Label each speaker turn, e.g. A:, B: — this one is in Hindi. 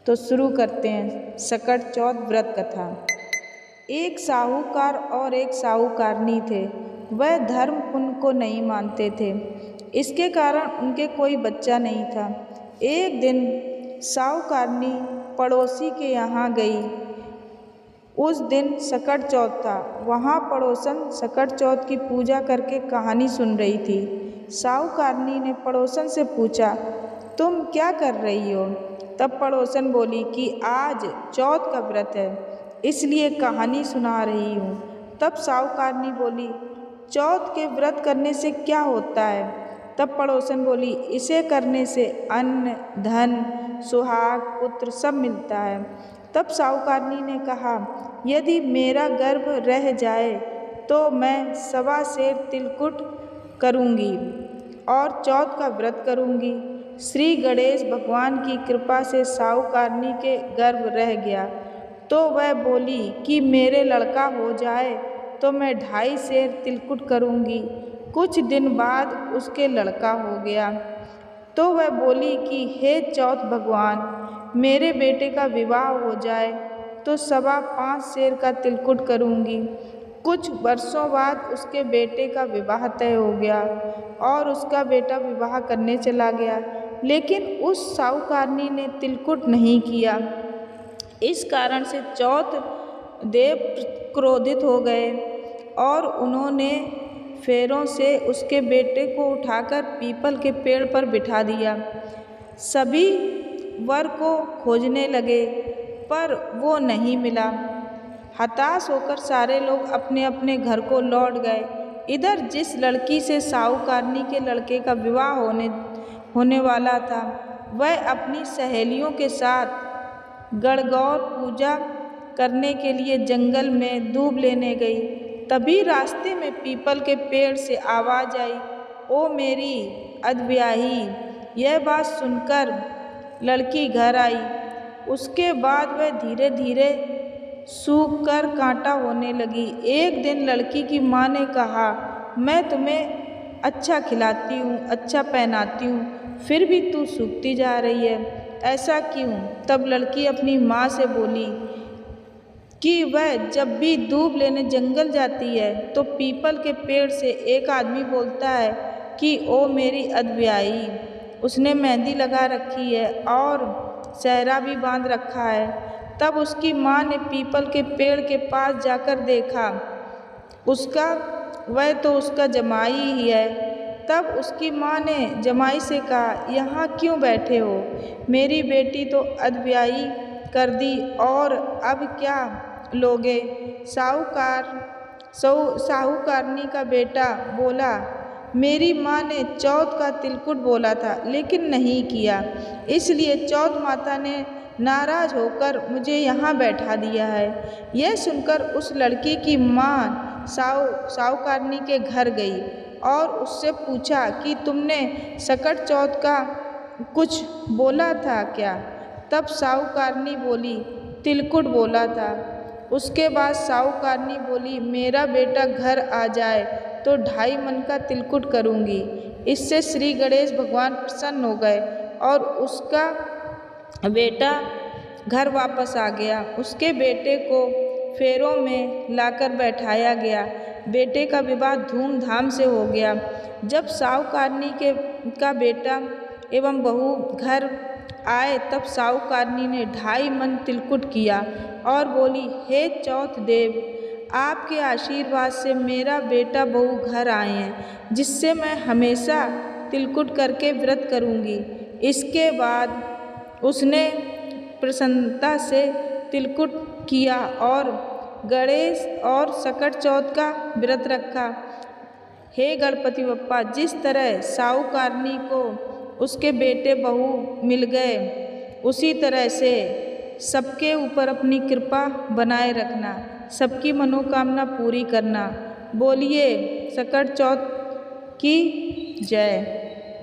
A: तो शुरू करते हैं सकट चौथ व्रत कथा। एक साहूकार और एक साहूकारनी थे। वह धर्म पुण्य को नहीं मानते थे, इसके कारण उनके कोई बच्चा नहीं था। एक दिन साहूकारनी पड़ोसी के यहाँ गई। उस दिन सकट चौथ था। वहाँ पड़ोसन सकट चौथ की पूजा करके कहानी सुन रही थी। साहूकारनी ने पड़ोसन से पूछा, तुम क्या कर रही हो? तब पड़ोसन बोली कि आज चौथ का व्रत है, इसलिए कहानी सुना रही हूँ। तब साहूकारनी बोली, चौथ के व्रत करने से क्या होता है? तब पड़ोसन बोली, इसे करने से अन्न, धन, सुहाग, पुत्र सब मिलता है। तब साहूकारनी ने कहा, यदि मेरा गर्भ रह जाए तो मैं 1.25 सेर तिलकुट करूँगी और चौथ का व्रत करूँगी। श्री गणेश भगवान की कृपा से साहूकारनी के गर्भ रह गया, तो वह बोली कि मेरे लड़का हो जाए तो मैं 2.5 सेर तिलकुट करूँगी। कुछ दिन बाद उसके लड़का हो गया, तो वह बोली कि हे चौथ भगवान, मेरे बेटे का विवाह हो जाए तो 5.25 सेर का तिलकुट करूँगी। कुछ वर्षों बाद उसके बेटे का विवाह तय हो गया और उसका बेटा विवाह करने चला गया, लेकिन उस साहूकारनी ने तिलकुट नहीं किया। इस कारण से चौथ देव क्रोधित हो गए और उन्होंने फेरों से उसके बेटे को उठाकर पीपल के पेड़ पर बिठा दिया। सभी वर को खोजने लगे पर वो नहीं मिला। हताश होकर सारे लोग अपने अपने घर को लौट गए। इधर जिस लड़की से साहूकारनी के लड़के का विवाह होने वाला था, वह अपनी सहेलियों के साथ गणगौर पूजा करने के लिए जंगल में दूब लेने गई। तभी रास्ते में पीपल के पेड़ से आवाज़ आई, ओ मेरी अधब्याही। यह बात सुनकर लड़की घर आई। उसके बाद वह धीरे धीरे सूख कर कांटा होने लगी। एक दिन लड़की की माँ ने कहा, मैं तुम्हें अच्छा खिलाती हूँ, अच्छा पहनाती हूँ, फिर भी तू सूखती जा रही है, ऐसा क्यों? तब लड़की अपनी माँ से बोली कि वह जब भी दूब लेने जंगल जाती है तो पीपल के पेड़ से एक आदमी बोलता है कि ओ मेरी अधब्याही। उसने मेहंदी लगा रखी है और सेहरा भी बांध रखा है। तब उसकी माँ ने पीपल के पेड़ के पास जाकर देखा, वह तो उसका जमाई ही है। तब उसकी माँ ने जमाई से कहा, यहाँ क्यों बैठे हो? मेरी बेटी तो अधब्याही कर दी और अब क्या लोगे? साहूकारनी का बेटा बोला, मेरी माँ ने चौथ का तिलकुट बोला था लेकिन नहीं किया, इसलिए चौथ माता ने नाराज होकर मुझे यहाँ बैठा दिया है। यह सुनकर उस लड़की की माँ साहूकारनी के घर गई और उससे पूछा कि तुमने सकट चौथ का कुछ बोला था क्या? तब साहूकारनी बोली, तिलकुट बोला था। उसके बाद साहूकारनी बोली, मेरा बेटा घर आ जाए तो 2.5 मन का तिलकुट करूँगी। इससे श्री गणेश भगवान प्रसन्न हो गए और उसका बेटा घर वापस आ गया। उसके बेटे को फेरों में लाकर बैठाया गया। बेटे का विवाह धूमधाम से हो गया। जब साहूकारनी का बेटा एवं बहू घर आए तब साहूकारनी ने 2.5 मन तिलकुट किया और बोली, हे चौथ देव, आपके आशीर्वाद से मेरा बेटा बहू घर आए हैं, जिससे मैं हमेशा तिलकुट करके व्रत करूँगी। इसके बाद उसने प्रसन्नता से तिलकुट किया और गणेश और सकट चौथ का व्रत रखा। हे गणपति बप्पा, जिस तरह साहूकारनी को उसके बेटे बहू मिल गए, उसी तरह से सबके ऊपर अपनी कृपा बनाए रखना, सबकी मनोकामना पूरी करना। बोलिए सकट चौथ की जय।